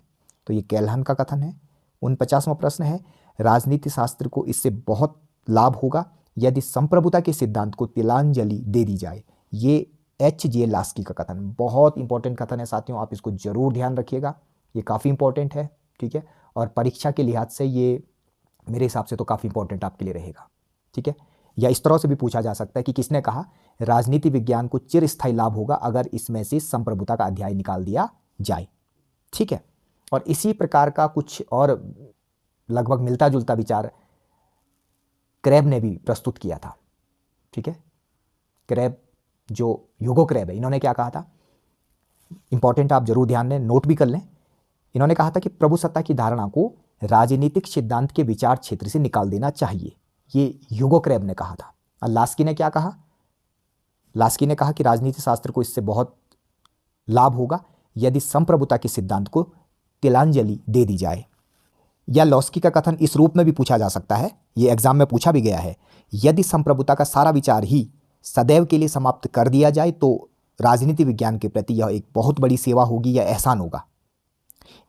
तो ये कैल्हन का कथन है। 49वां प्रश्न है, राजनीति शास्त्र को इससे बहुत लाभ होगा यदि संप्रभुता के सिद्धांत को तिलांजलि दे दी जाए। ये H.J. लास्की का कथन, बहुत इंपॉर्टेंट कथन है साथियों, आप इसको जरूर ध्यान रखिएगा, ये काफ़ी इंपॉर्टेंट है, ठीक है। और परीक्षा के लिहाज से ये मेरे हिसाब से तो काफ़ी इंपॉर्टेंट आपके लिए रहेगा, ठीक है। या इस तरह से भी पूछा जा सकता है कि किसने कहा राजनीति विज्ञान को चिरस्थायी लाभ होगा अगर इसमें से संप्रभुता का अध्याय निकाल दिया जाए, ठीक है। और इसी प्रकार का कुछ और लगभग मिलता जुलता विचार क्रैब ने भी प्रस्तुत किया था, ठीक है। क्रैब जो ह्यूगो क्रैब है, इन्होंने क्या कहा था, इंपॉर्टेंट आप जरूर ध्यान दें, नोट भी कर लें। इन्होंने कहा था कि प्रभुसत्ता की धारणा को राजनीतिक सिद्धांत के विचार क्षेत्र से निकाल देना चाहिए, ये ह्यूगो क्रैब ने कहा था। और लास्की ने क्या कहा, लास्की ने कहा कि राजनीति शास्त्र को इससे बहुत लाभ होगा यदि संप्रभुता के सिद्धांत को तिलांजलि दे दी जाए। या लॉस्की का कथन इस रूप में भी पूछा जा सकता है, ये एग्जाम में पूछा भी गया है, यदि संप्रभुता का सारा विचार ही सदैव के लिए समाप्त कर दिया जाए तो राजनीति विज्ञान के प्रति यह एक बहुत बड़ी सेवा होगी या एहसान होगा।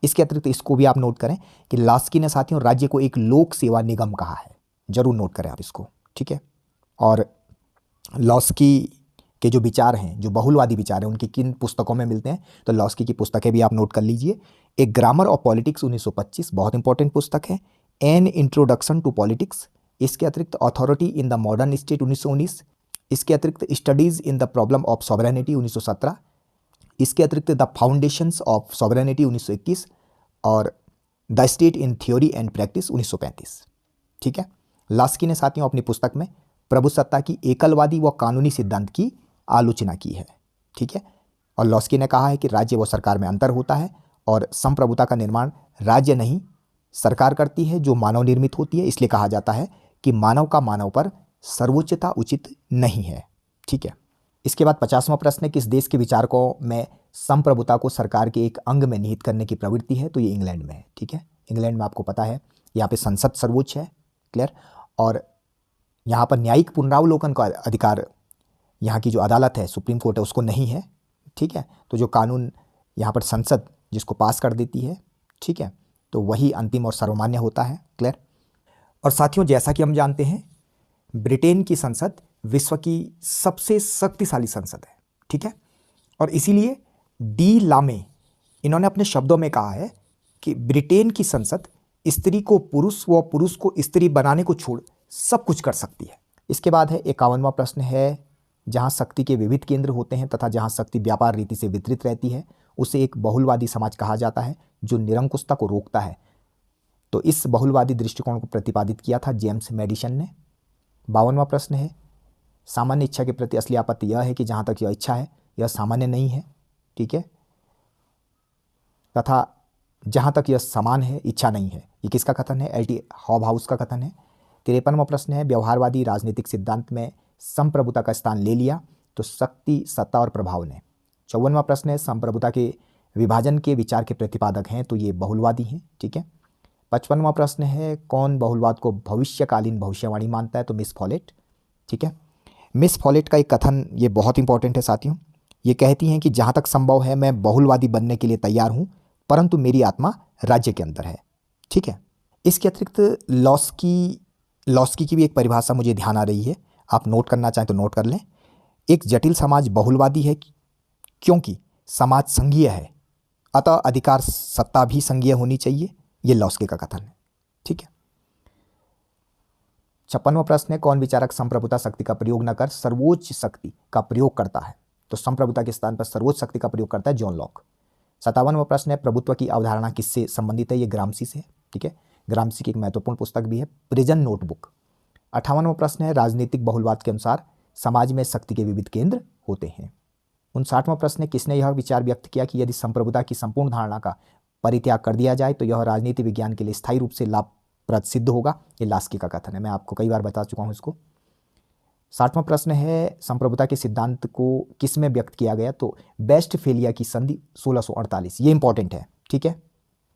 इसके अतिरिक्त इसको भी आप नोट करें कि लास्की ने साथियों राज्य को एक लोक सेवा निगम कहा है, जरूर नोट करें आप इसको, ठीक है। और लॉस्की के जो विचार हैं, जो बहुलवादी विचार हैं, उनकी किन पुस्तकों में मिलते हैं, तो लॉस्की की पुस्तकें भी आप नोट कर लीजिए। एक ग्रामर ऑफ पॉलिटिक्स 1925 बहुत इंपॉर्टेंट पुस्तक है, एन इंट्रोडक्शन टू पॉलिटिक्स, इसके अतिरिक्त authority in the modern state 1919, इसके अतिरिक्त studies in the problem of sovereignty 1917, इसके अतिरिक्त द फाउंडेशंस ऑफ सॉवरेनिटी 1921 और the state in theory and practice 1935, ठीक है। लास्की ने साथियों अपनी पुस्तक में प्रभुसत्ता की एकलवादी व कानूनी सिद्धांत की आलोचना की है, ठीक है। और लॉस्की ने कहा है कि राज्य व सरकार में अंतर होता है और संप्रभुता का निर्माण राज्य नहीं सरकार करती है जो मानव निर्मित होती है, इसलिए कहा जाता है कि मानव का मानव पर सर्वोच्चता उचित नहीं है, ठीक है। इसके बाद 50वां प्रश्न है, किस देश के विचारकों में संप्रभुता को सरकार के एक अंग में निहित करने की प्रवृत्ति है, तो ये इंग्लैंड में है, ठीक है। इंग्लैंड में आपको पता है यहाँ पे संसद सर्वोच्च है, क्लियर। और यहाँ पर न्यायिक पुनरावलोकन का अधिकार यहाँ की जो अदालत है, सुप्रीम कोर्ट है, उसको नहीं है, ठीक है। तो जो कानून यहाँ पर संसद जिसको पास कर देती है, ठीक है, तो वही अंतिम और सर्वमान्य होता है, क्लियर। और साथियों जैसा कि हम जानते हैं ब्रिटेन की संसद विश्व की सबसे शक्तिशाली संसद है, ठीक है। और इसीलिए डी लामे इन्होंने अपने शब्दों में कहा है कि ब्रिटेन की संसद स्त्री को पुरुष व पुरुष को स्त्री बनाने को छोड़ सब कुछ कर सकती है। इसके बाद है 51वां प्रश्न है, जहाँ शक्ति के विविध केंद्र होते हैं तथा जहाँ शक्ति व्यापार रीति से वितरित रहती है उसे एक बहुलवादी समाज कहा जाता है जो निरंकुशता को रोकता है। तो इस बहुलवादी दृष्टिकोण को प्रतिपादित किया था जेम्स मैडिसन ने। 52वां प्रश्न है, सामान्य इच्छा के प्रति असली आपत्ति यह है कि जहाँ तक यह इच्छा है यह सामान्य नहीं है, ठीक है, तथा जहाँ तक यह समान है इच्छा नहीं है। ये किसका कथन है, एल.टी. हॉबहाउस का कथन है। 53वां प्रश्न है, व्यवहारवादी राजनीतिक सिद्धांत में संप्रभुता का स्थान ले लिया तो शक्ति, सत्ता और प्रभाव ने। 54वां प्रश्न है, संप्रभुता के विभाजन के विचार के प्रतिपादक हैं तो ये बहुलवादी हैं, ठीक है। 55वां प्रश्न है, कौन बहुलवाद को भविष्यकालीन भविष्यवाणी मानता है, तो मिस फॉलेट, ठीक है। मिस फॉलेट का एक कथन ये बहुत इंपॉर्टेंट है साथियों, ये कहती हैं कि जहाँ तक संभव है मैं बहुलवादी बनने के लिए तैयार हूँ परंतु मेरी आत्मा राज्य के अंदर है, ठीक है। इसके अतिरिक्त लॉस्की की भी एक परिभाषा मुझे ध्यान आ रही है, आप नोट करना चाहें तो नोट कर लें। एक जटिल समाज बहुलवादी है क्योंकि समाज संघीय है, अतः अधिकार सत्ता भी संघीय होनी चाहिए, ये लॉस्की का कथन है, ठीक है। 56वां प्रश्न है, कौन विचारक संप्रभुता शक्ति का प्रयोग न कर सर्वोच्च शक्ति का प्रयोग करता है, तो संप्रभुता के स्थान पर सर्वोच्च शक्ति का प्रयोग करता है जॉन लॉक। 57वां प्रश्न है, प्रभुत्व की अवधारणा किससे संबंधित है, ये ग्रामसी से है, ठीक है। ग्रामसी की एक महत्वपूर्ण पुस्तक भी है प्रिजन नोटबुक। 58वां प्रश्न है, राजनीतिक बहुलवाद के अनुसार समाज में शक्ति के विविध केंद्र होते हैं। 59वां प्रश्न है, किसने यह विचार व्यक्त किया कि यदि संप्रभुता की संपूर्ण धारणा का परित्याग कर दिया जाए तो यह राजनीति विज्ञान के लिए स्थायी रूप से लाभप्रद सिद्ध होगा, ये लास्की का कथन है, मैं आपको कई बार बता चुका हूँ इसको। 60वां प्रश्न है, संप्रभुता के सिद्धांत को किस में व्यक्त किया गया, तो वेस्टफेलिया की संधि 1648, ये इंपॉर्टेंट है, ठीक है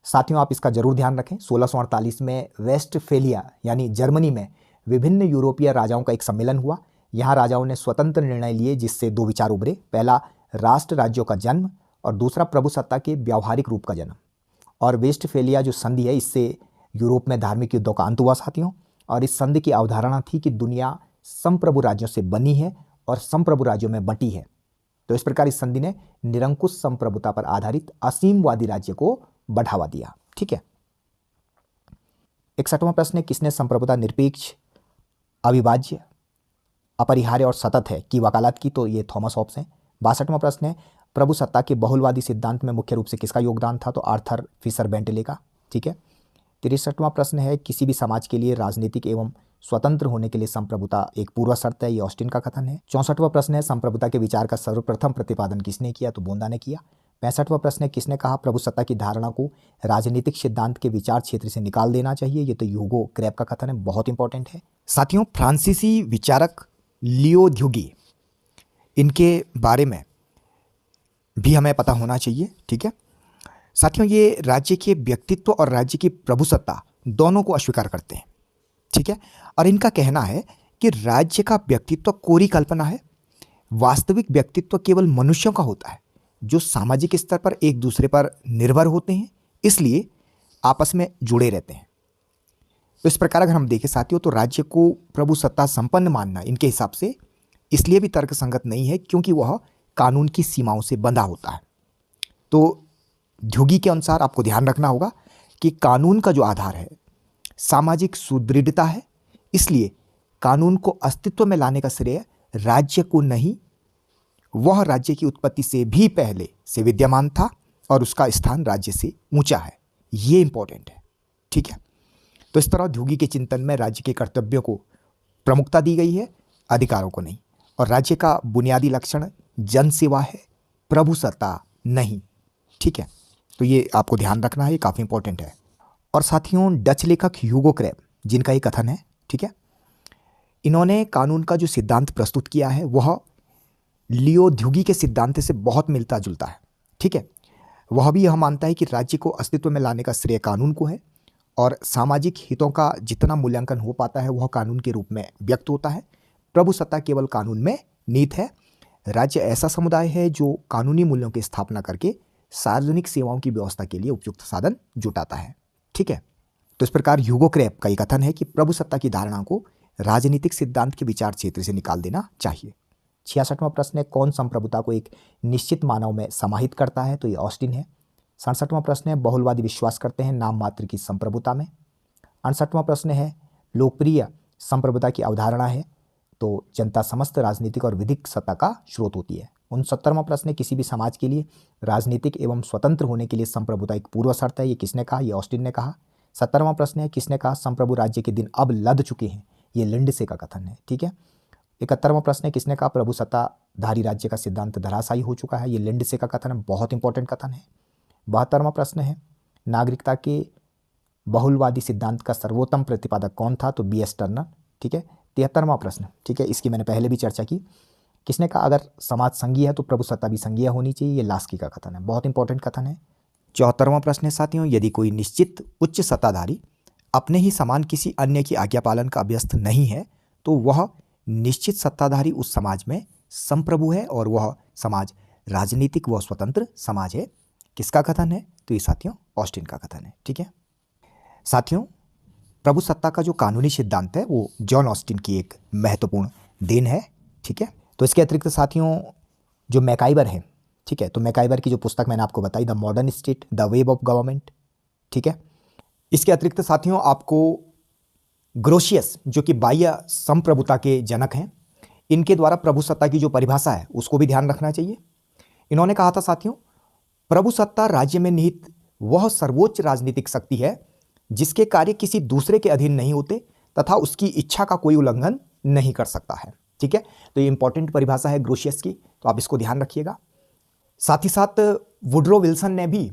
साथियों, आप इसका जरूर ध्यान रखें। 1648 में वेस्टफेलिया यानी जर्मनी में विभिन्न यूरोपीय राजाओं का एक सम्मेलन हुआ। यहाँ राजाओं ने स्वतंत्र निर्णय लिए जिससे दो विचार उभरे, पहला राष्ट्र राज्यों का जन्म और दूसरा प्रभुसत्ता के व्यावहारिक रूप का जन्म। और वेस्टफेलिया जो संधि है इससे यूरोप में धार्मिक युद्धों का अंत हुआ साथियों, और इस संधि की अवधारणा थी कि दुनिया संप्रभु राज्यों से बनी है और संप्रभु राज्यों में बंटी है। तो इस प्रकार इस संधि ने निरंकुश संप्रभुता पर आधारित असीमवादी राज्य को बढ़ावा दिया। ठीक है। 61वां प्रश्न है, किसने संप्रभुता निरपेक्ष, अविभाज्य, अपरिहार्य और सतत है की वकालत की? तो ये थॉमस हॉब्स हैं। 62वां प्रश्न है, प्रभु सत्ता के बहुलवादी सिद्धांत में मुख्य रूप से किसका योगदान था? तो आर्थर फिशर बेंटले का। ठीक है। 63वां प्रश्न है, किसी भी समाज के लिए राजनीतिक एवं स्वतंत्र होने के लिए संप्रभुता एक पूर्व शर्त है, ये ऑस्टिन का कथन है। 64वां प्रश्न है, संप्रभुता के विचार का सर्वप्रथम प्रतिपादन किसने किया? तो बोंदा ने किया। 65वां प्रश्न है, किसने कहा प्रभु सत्ता की धारणा को राजनीतिक सिद्धांत के विचार क्षेत्र से निकाल देना चाहिए? ये तो ह्यूगो क्रैब का कथन है, बहुत इंपॉर्टेंट है साथियों। फ्रांसीसी विचारक लियो ध्युगी, इनके बारे में भी हमें पता होना चाहिए। ठीक है साथियों, ये राज्य के व्यक्तित्व और राज्य की प्रभुसत्ता दोनों को अस्वीकार करते हैं। ठीक है, और इनका कहना है कि राज्य का व्यक्तित्व कोरी कल्पना है, वास्तविक व्यक्तित्व केवल मनुष्यों का होता है जो सामाजिक स्तर पर एक दूसरे पर निर्भर होते हैं, इसलिए आपस में जुड़े रहते हैं। तो इस प्रकार अगर हम देखें साथियों, तो राज्य को प्रभु सत्ता संपन्न मानना इनके हिसाब से इसलिए भी तर्कसंगत नहीं है क्योंकि वह कानून की सीमाओं से बंधा होता है। तो ध्युगी के अनुसार आपको ध्यान रखना होगा कि कानून का जो आधार है सामाजिक सुदृढ़ता है, इसलिए कानून को अस्तित्व में लाने का श्रेय राज्य को नहीं, वह राज्य की उत्पत्ति से भी पहले से विद्यमान था और उसका स्थान राज्य से ऊंचा है। ये इंपॉर्टेंट है। ठीक है, तो इस तरह ध्युगी के चिंतन में राज्य के कर्तव्यों को प्रमुखता दी गई है, अधिकारों को नहीं, और राज्य का बुनियादी लक्षण जनसेवा है, प्रभुसत्ता नहीं। ठीक है, तो ये आपको ध्यान रखना है, ये काफ़ी इंपॉर्टेंट है। और साथियों, डच लेखक ह्यूगो क्रैब, जिनका ये कथन है, ठीक है, इन्होंने कानून का जो सिद्धांत प्रस्तुत किया है वह लियो ध्युगी के सिद्धांत से बहुत मिलता जुलता है। ठीक है, वह भी यह मानता है कि राज्य को अस्तित्व में लाने का श्रेय कानून को है और सामाजिक हितों का जितना मूल्यांकन हो पाता है वह कानून के रूप में व्यक्त होता है। प्रभु सत्ता केवल कानून में नीत है। राज्य ऐसा समुदाय है जो कानूनी मूल्यों की स्थापना करके सार्वजनिक सेवाओं की व्यवस्था के लिए उपयुक्त साधन जुटाता है। ठीक है, तो इस प्रकार ह्यूगो क्रैब का ये कथन है कि प्रभु सत्ता की धारणा को राजनीतिक सिद्धांत के विचार क्षेत्र से निकाल देना चाहिए। 66वां प्रश्न है, कौन संप्रभुता को एक निश्चित मानव में समाहित करता है? तो ये ऑस्टिन है। 67वां प्रश्न है, बहुलवादी विश्वास करते हैं नाम मात्र की संप्रभुता में। 68वां प्रश्न है, लोकप्रिय संप्रभुता की अवधारणा है तो जनता समस्त राजनीतिक और विधिक सत्ता का स्रोत होती है। 69वां प्रश्न है, किसी भी समाज के लिए राजनीतिक एवं स्वतंत्र होने के लिए संप्रभुता एक पूर्व शर्त है। ये किसने कहा? ये ऑस्टिन ने कहा। 70वां प्रश्न है, किसने कहा संप्रभु राज्य के दिन अब लद चुके हैं? ये लिंडसे का कथन है। ठीक है, 71वां प्रश्न है, किसने कहा प्रभु सत्ताधारी राज्य का सिद्धांत धराशायी हो चुका है? ये लिंडसे का कथन है, बहुत इंपॉर्टेंट कथन है। 72वां प्रश्न है, नागरिकता के बहुलवादी सिद्धांत का सर्वोत्तम प्रतिपादक कौन था? तो B.S. टर्नर। ठीक है, 73वां प्रश्न, ठीक है, इसकी मैंने पहले भी चर्चा की, किसने कहा अगर समाज संघीय है तो प्रभु सत्ता भी संघीय होनी चाहिए? ये लास्की का कथन है, बहुत इंपॉर्टेंट कथन है। 74वां प्रश्न है साथियों, यदि कोई निश्चित उच्च सत्ताधारी अपने ही समान किसी अन्य की आज्ञा पालन का अभ्यस्त नहीं है तो वह निश्चित सत्ताधारी उस समाज में संप्रभु है और वह समाज राजनीतिक व स्वतंत्र समाज है। किसका कथन है? तो ये साथियों ऑस्टिन का कथन है। ठीक है साथियों, प्रभु सत्ता का जो कानूनी सिद्धांत है वो जॉन ऑस्टिन की एक महत्वपूर्ण देन है। ठीक है, तो इसके अतिरिक्त साथियों जो मैकाइबर है, ठीक है, तो मैकाइबर की जो पुस्तक मैंने आपको बताई, the modern state the web of government. ठीक है, इसके अतिरिक्त साथियों आपको ग्रोशियस जो कि बाह्य संप्रभुता के जनक हैं, इनके द्वारा प्रभु सत्ता की जो परिभाषा है उसको भी ध्यान रखना चाहिए। इन्होंने कहा था साथियों, प्रभु सत्ता राज्य में निहित वह सर्वोच्च राजनीतिक शक्ति है जिसके कार्य किसी दूसरे के अधीन नहीं होते तथा उसकी इच्छा का कोई उल्लंघन नहीं कर सकता है। ठीक है, तो ये इंपॉर्टेंट परिभाषा है ग्रोशियस की, तो आप इसको ध्यान रखिएगा। साथ ही साथ वुड्रो विल्सन ने भी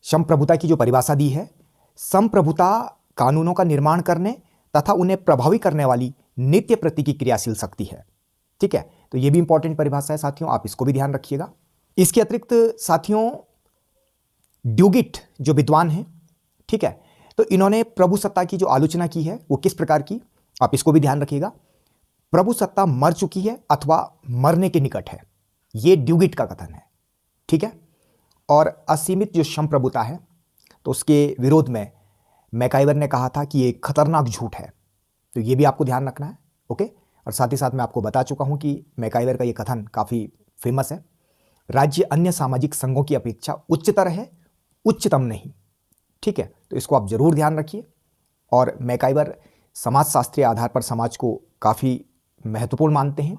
संप्रभुता की जो परिभाषा दी है, संप्रभुता कानूनों का निर्माण करने तथा उन्हें प्रभावी करने वाली नित्य प्रति की क्रियाशील शक्ति है। ठीक है, तो ये भी इंपॉर्टेंट परिभाषा है साथियों, आप इसको भी ध्यान रखिएगा। इसके अतिरिक्त साथियों ड्यूगिट जो विद्वान हैं, ठीक है, तो इन्होंने प्रभु सत्ता की जो आलोचना की है वो किस प्रकार की, आप इसको भी ध्यान रखिएगा। प्रभु सत्ता मर चुकी है अथवा मरने के निकट है, ये ड्यूगिट का कथन है। ठीक है, और असीमित जो संप्रभुता है तो उसके विरोध में मैकाइवर ने कहा था कि ये खतरनाक झूठ है। तो ये भी आपको ध्यान रखना है, ओके। और साथ ही साथ मैं आपको बता चुका हूँ कि मैकाइवर का ये कथन काफ़ी फेमस है, राज्य अन्य सामाजिक संघों की अपेक्षा उच्चतर है, उच्चतम नहीं। ठीक है, तो इसको आप जरूर ध्यान रखिए। और मैकाइवर समाजशास्त्रीय आधार पर समाज को काफ़ी महत्वपूर्ण मानते हैं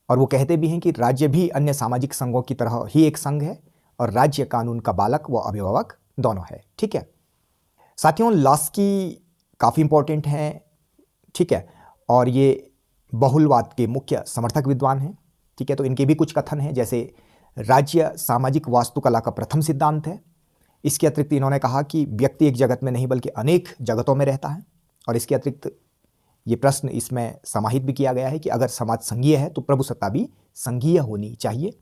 और वो कहते भी हैं कि राज्य भी अन्य सामाजिक संघों की तरह ही एक संघ है और राज्य कानून का बालक व अभिभावक दोनों है। ठीक है साथियों, लॉस्की काफ़ी इंपॉर्टेंट हैं, ठीक है, और ये बहुलवाद के मुख्य समर्थक विद्वान हैं। ठीक है, तो इनके भी कुछ कथन हैं, जैसे राज्य सामाजिक वास्तुकला का प्रथम सिद्धांत है। इसके अतिरिक्त इन्होंने कहा कि व्यक्ति एक जगत में नहीं बल्कि अनेक जगतों में रहता है। और इसके अतिरिक्त ये प्रश्न इसमें समाहित भी किया गया है कि अगर समाज संघीय है तो प्रभुसत्ता भी संघीय होनी चाहिए।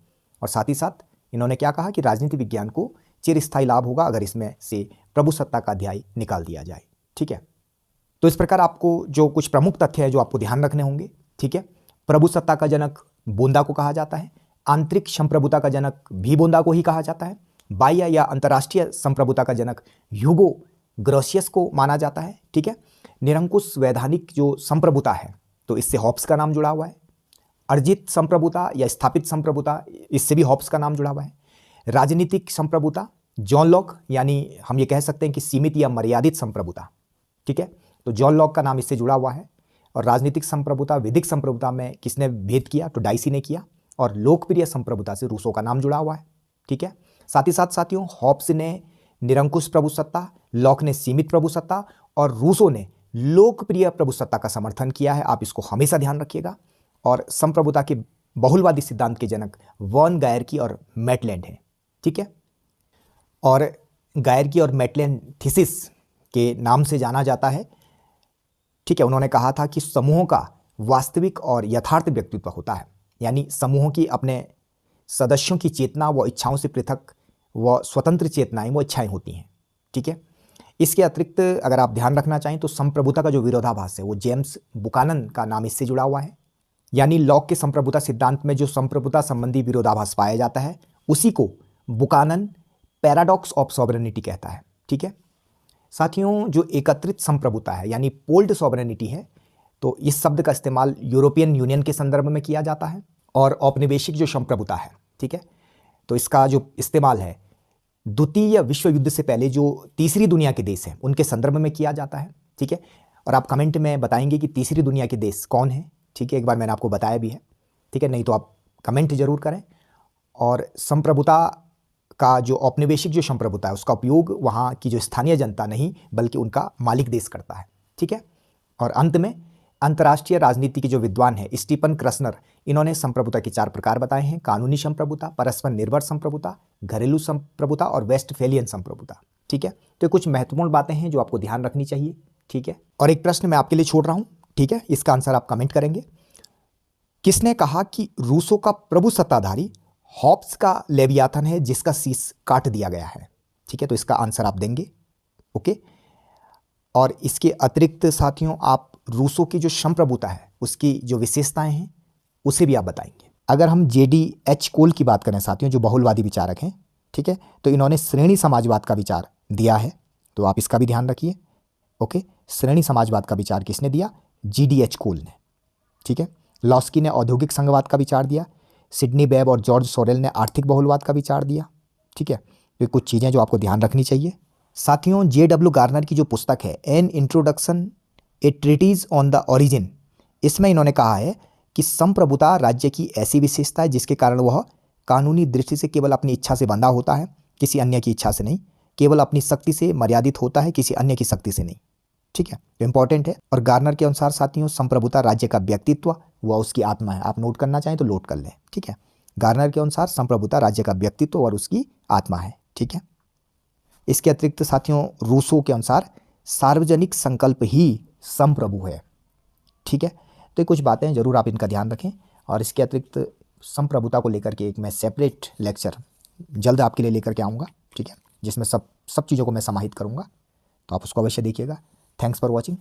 और साथ ही साथ इन्होंने क्या कहा कि राजनीति विज्ञान को चिरस्थायी लाभ होगा अगर इसमें से प्रभुसत्ता का अध्याय निकाल दिया जाए। ठीक है, तो इस प्रकार आपको जो कुछ प्रमुख तथ्य है जो आपको ध्यान रखने होंगे। ठीक है, प्रभुसत्ता का जनक बोंदा को कहा जाता है, आंतरिक संप्रभुता का जनक भी बोंदा को ही कहा जाता है, बाह्य या अंतर्राष्ट्रीय संप्रभुता का जनक ह्यूगो ग्रोशियस को माना जाता है। ठीक है, निरंकुश वैधानिक जो संप्रभुता है तो इससे हॉब्स का नाम जुड़ा हुआ है। अर्जित संप्रभुता या स्थापित संप्रभुता, इससे भी हॉब्स का नाम जुड़ा हुआ है। राजनीतिक संप्रभुता जॉन लॉक, यानी हम ये कह सकते हैं कि सीमित या मर्यादित संप्रभुता। ठीक है, तो जॉन लॉक का नाम इससे जुड़ा हुआ है। और राजनीतिक संप्रभुता विधिक संप्रभुता में किसने भेद किया, तो डाइसी ने किया। और लोकप्रिय संप्रभुता से रूसो का नाम जुड़ा हुआ है। ठीक है, साथ ही साथ साथियों, हॉब्स ने निरंकुश प्रभुसत्ता, लॉक ने सीमित प्रभुसत्ता और रूसो ने लोकप्रिय प्रभुसत्ता का समर्थन किया है। आप इसको हमेशा ध्यान रखिएगा। और संप्रभुता के बहुलवादी सिद्धांत के जनक वॉन गायरकी और मैटलैंड हैं। ठीक है, और गायरकी और मैटलैंड थीसिस के नाम से जाना जाता है। ठीक है, उन्होंने कहा था कि समूहों का वास्तविक और यथार्थ व्यक्तित्व होता है, यानी समूहों की अपने सदस्यों की चेतना व इच्छाओं से पृथक व स्वतंत्र चेतनाएं व इच्छाएं होती हैं। ठीक है, इसके अतिरिक्त अगर आप ध्यान रखना चाहें तो संप्रभुता का जो विरोधाभास है वो जेम्स बुकानन का नाम इससे जुड़ा हुआ है। यानी लॉक के संप्रभुता सिद्धांत में जो संप्रभुता संबंधी विरोधाभास पाया जाता है उसी को बुकानन पैराडॉक्स ऑफ सॉवरेनिटी कहता है। ठीक है साथियों, जो एकत्रित संप्रभुता है यानी पोल्ड सॉवरेनिटी है, तो इस शब्द का इस्तेमाल यूरोपियन यूनियन के संदर्भ में किया जाता है। और औपनिवेशिक जो संप्रभुता है, ठीक है, तो इसका जो इस्तेमाल है द्वितीय विश्व युद्ध से पहले जो तीसरी दुनिया के देश हैं उनके संदर्भ में किया जाता है। ठीक है, और आप कमेंट में बताएंगे कि तीसरी दुनिया के देश कौन है। ठीक है, एक बार मैंने आपको बताया भी है। ठीक है, नहीं तो आप कमेंट जरूर करें। और संप्रभुता का जो औपनिवेशिक जो संप्रभुता है उसका उपयोग वहाँ की जो स्थानीय जनता नहीं बल्कि उनका मालिक देश करता है। ठीक है, और अंत में अंतर्राष्ट्रीय राजनीति के जो विद्वान हैं स्टीफन क्रसनर, इन्होंने संप्रभुता के 4 प्रकार बताए हैं: कानूनी संप्रभुता, परस्पर निर्भर संप्रभुता, घरेलू संप्रभुता और वेस्टफेलियन संप्रभुता। ठीक है, तो ये कुछ महत्वपूर्ण बातें हैं जो आपको ध्यान रखनी चाहिए। ठीक है, और एक प्रश्न मैं आपके लिए छोड़ रहा हूं। ठीक है, इसका आंसर आप कमेंट करेंगे। किसने कहा कि रूसो का प्रभु सत्ताधारी हॉब्स का लेवियाथन है जिसका शीश काट दिया गया है? ठीक है, तो इसका आंसर आप देंगे। ओके, और इसके अतिरिक्त साथियों आप रूसो की जो संप्रभुता है उसकी जो विशेषताएं हैं उसे भी आप बताएंगे। अगर हम JDH कोल की बात करें साथियों, जो बहुलवादी विचारक हैं, ठीक है, तो इन्होंने श्रेणी समाजवाद का विचार दिया है, तो आप इसका भी ध्यान रखिए। ओके, श्रेणी समाजवाद का विचार किसने दिया? JDH कोल ने। ठीक है, लॉस्की ने औद्योगिक संघवाद का विचार दिया, सिडनी वेब और जॉर्ज सोरेल ने आर्थिक बहुलवाद का विचार दिया। ठीक है, तो कुछ चीज़ें जो आपको ध्यान रखनी चाहिए। साथियों, JW गार्नर की जो पुस्तक है an introduction a treatise on the origin, इसमें इन्होंने कहा है कि संप्रभुता राज्य की ऐसी विशेषता है जिसके कारण वह कानूनी दृष्टि से केवल अपनी इच्छा से बंधा होता है, किसी अन्य की इच्छा से नहीं, केवल अपनी शक्ति से मर्यादित होता है, किसी अन्य की शक्ति से नहीं। ठीक है, तो इंपॉर्टेंट है। और गार्नर के अनुसार साथियों संप्रभुता राज्य का व्यक्तित्व व उसकी आत्मा है। आप नोट करना चाहें तो नोट कर लें। ठीक है, गार्नर के अनुसार संप्रभुता राज्य का व्यक्तित्व और उसकी आत्मा है। ठीक है, इसके अतिरिक्त साथियों रूसो के अनुसार सार्वजनिक संकल्प ही संप्रभु है। ठीक है, तो ये कुछ बातें जरूर आप इनका ध्यान रखें। और इसके अतिरिक्त संप्रभुता को लेकर के एक मैं सेपरेट लेक्चर जल्द आपके लिए लेकर के आऊँगा। ठीक है, जिसमें सब चीज़ों को मैं समाहित करूँगा, तो आप उसको अवश्य देखिएगा। Thanks for watching.